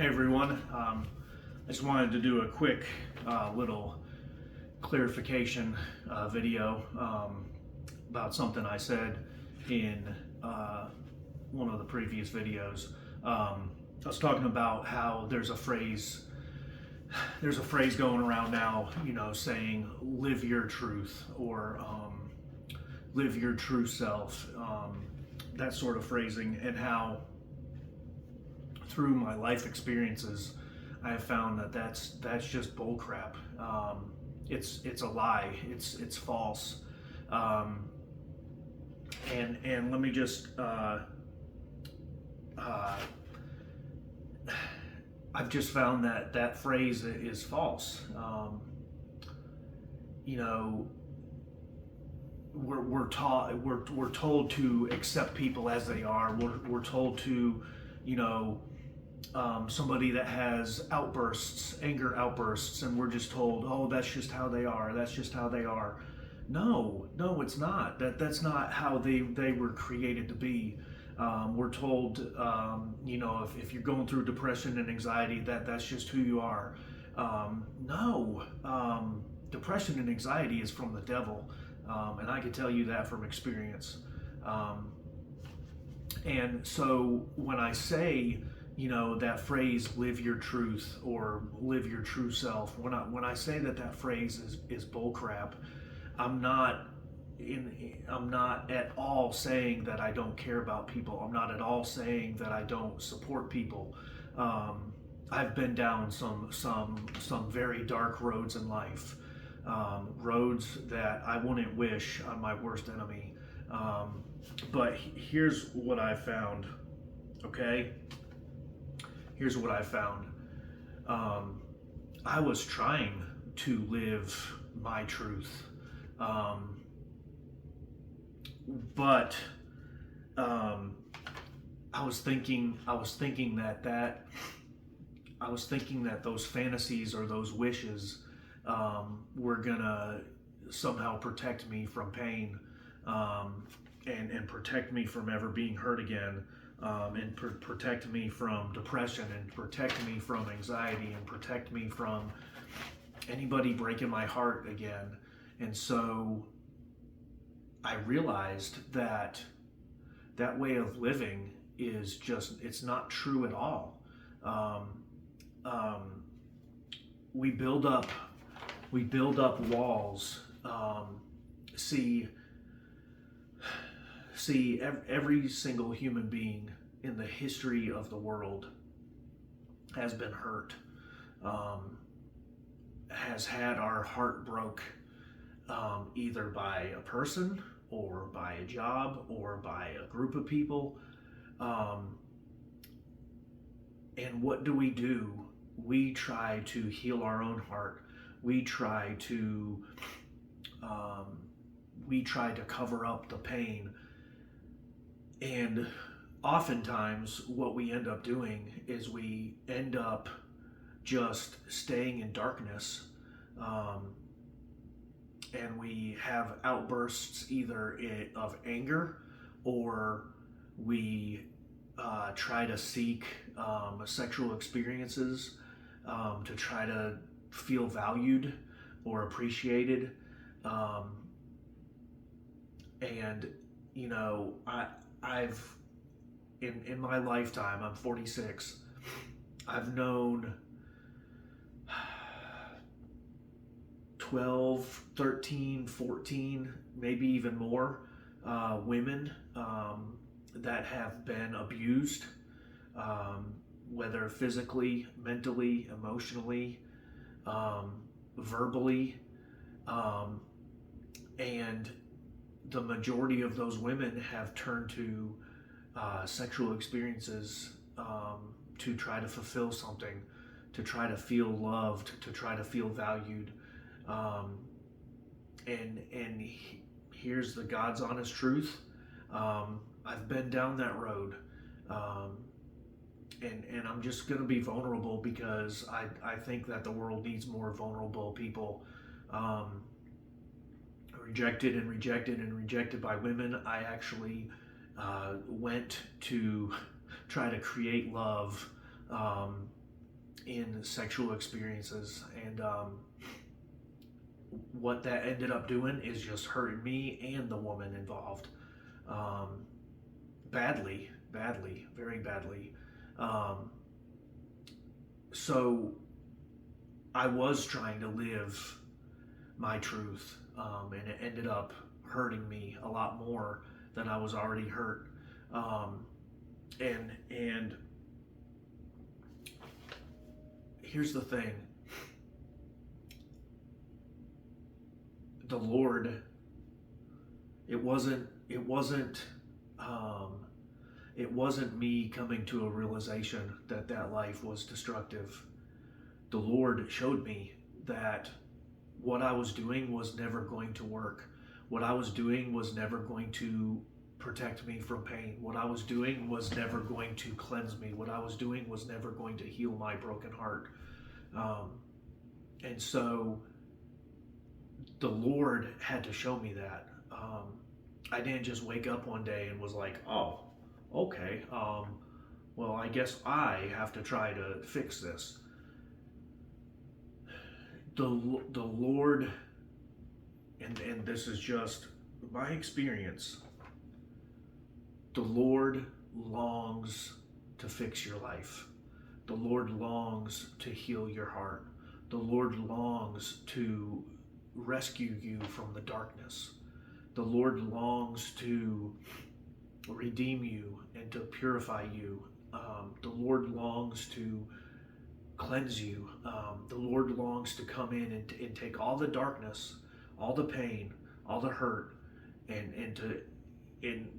Hey everyone, I just wanted to do a quick little clarification video about something I said in one of the previous videos. I was talking about how there's a phrase going around now, saying live your truth or live your true self, that sort of phrasing, and how through my life experiences, I have found that that's just bullcrap. It's a lie. It's false. And let me just I've just found that phrase is false. You know, we're taught we're told to accept people as they are. We're told to, somebody that has anger outbursts, and we're just told, oh, that's just how they are. That's just how they are. No, it's not. That's not how they were created to be. We're told, if you're going through depression and anxiety, that's just who you are. No, depression and anxiety is from the devil, and I can tell you that from experience. And so when I say, that phrase, live your truth or live your true self, when I say that phrase is bullcrap, I'm not at all saying that I don't care about people. I'm not at all saying that I don't support people. I've been down some very dark roads in life, roads that I wouldn't wish on my worst enemy. But here's what I found. Okay, here's what I found. I was trying to live my truth, but I was thinking that those fantasies or those wishes were gonna somehow protect me from pain, and protect me from ever being hurt again, and protect me from depression, and protect me from anxiety, and protect me from anybody breaking my heart again. And so I realized that way of living is it's not true at all. We build up walls. See, every single human being in the history of the world has been hurt, has had our heart broke, either by a person or by a job or by a group of people. And what do? We try to heal our own heart. We try to cover up the pain. And oftentimes what we end up doing is we end up just staying in darkness, and we have outbursts either of anger, or we try to seek sexual experiences to try to feel valued or appreciated. And I've in my lifetime, I'm 46, I've known 12, 13, 14, maybe even more women that have been abused, whether physically, mentally, emotionally, verbally, and the majority of those women have turned to sexual experiences to try to fulfill something, to try to feel loved, to try to feel valued. And here's the God's honest truth. I've been down that road, and I'm just going to be vulnerable because I think that the world needs more vulnerable people. Rejected by women. I actually went to try to create love in sexual experiences, and what that ended up doing is just hurting me and the woman involved, um, badly, very badly. Um, so I was trying to live my truth, and it ended up hurting me a lot more than I was already hurt. Um, and here's the thing: the Lord. Um, it wasn't me coming to a realization that that life was destructive. The Lord showed me that what I was doing was never going to work. What I was doing was never going to protect me from pain. What I was doing was never going to cleanse me. What I was doing was never going to heal my broken heart. Um, and so the Lord had to show me that. I didn't just wake up one day and was like, oh, okay, well, I guess I have to try to fix this. The Lord, and this is just my experience, the Lord longs to fix your life. The Lord longs to heal your heart. The Lord longs to rescue you from the darkness. The Lord longs to redeem you and to purify you. The Lord longs to cleanse you. The Lord longs to come in and take all the darkness, all the pain, all the hurt, and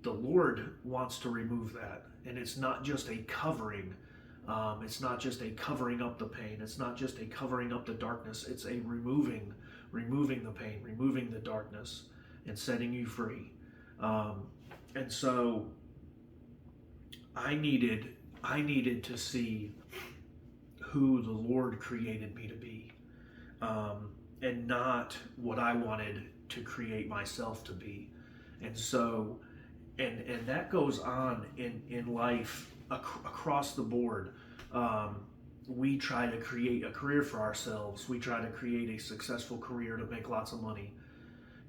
the Lord wants to remove that. And it's not just a covering. It's not just a covering up the pain. It's not just a covering up the darkness. It's a removing the pain, removing the darkness, and setting you free. And so I needed to see who the Lord created me to be, and not what I wanted to create myself to be. And so, and that goes on in life across the board. We try to create a career for ourselves. We try to create a successful career to make lots of money.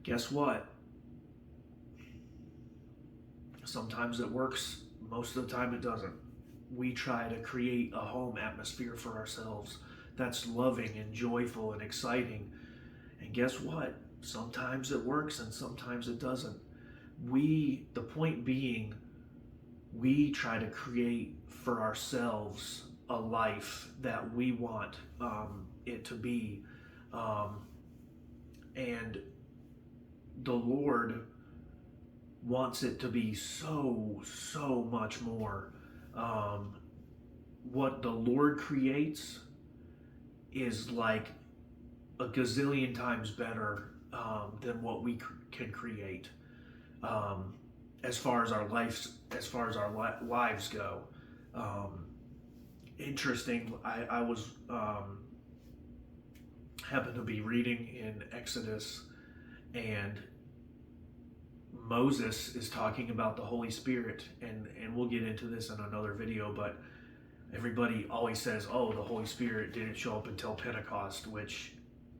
Guess what? Sometimes it works, most of the time it doesn't. We try to create a home atmosphere for ourselves that's loving and joyful and exciting. And guess what? Sometimes it works and sometimes it doesn't. The point being, we try to create for ourselves a life that we want it to be. Um, and the Lord wants it to be so much more. What the Lord creates is like a gazillion times better than what we can create, um, as far as our lives go. Interesting. I was happened to be reading in Exodus, and Moses is talking about the Holy Spirit, and we'll get into this in another video, but everybody always says, oh, the Holy Spirit didn't show up until Pentecost, which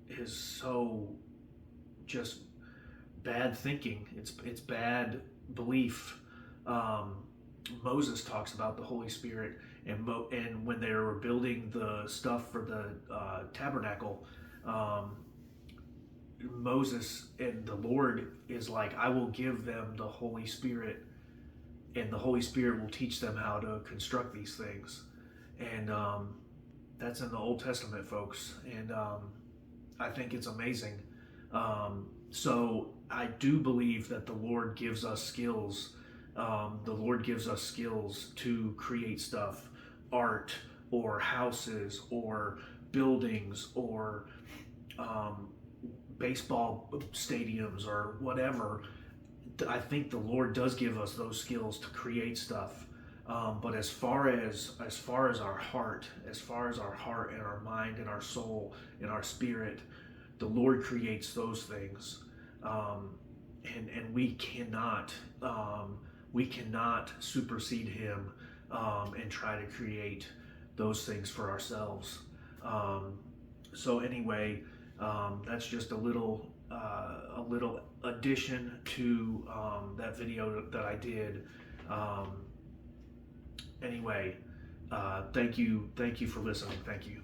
is so just bad thinking. It's bad belief. Moses talks about the Holy Spirit, and when they were building the stuff for the tabernacle, Moses and the Lord is like, I will give them the Holy Spirit, and the Holy Spirit will teach them how to construct these things. And that's in the Old Testament, folks. And I think it's amazing. So I do believe that the Lord gives us skills. The Lord gives us skills to create stuff, art, or houses, or buildings, or baseball stadiums, or whatever. I think the Lord does give us those skills to create stuff. But as far as our heart, and our mind and our soul and our spirit, the Lord creates those things, and we cannot supersede Him and try to create those things for ourselves. So anyway, that's just a little addition to that video that I did. Anyway, thank you for listening. Thank you.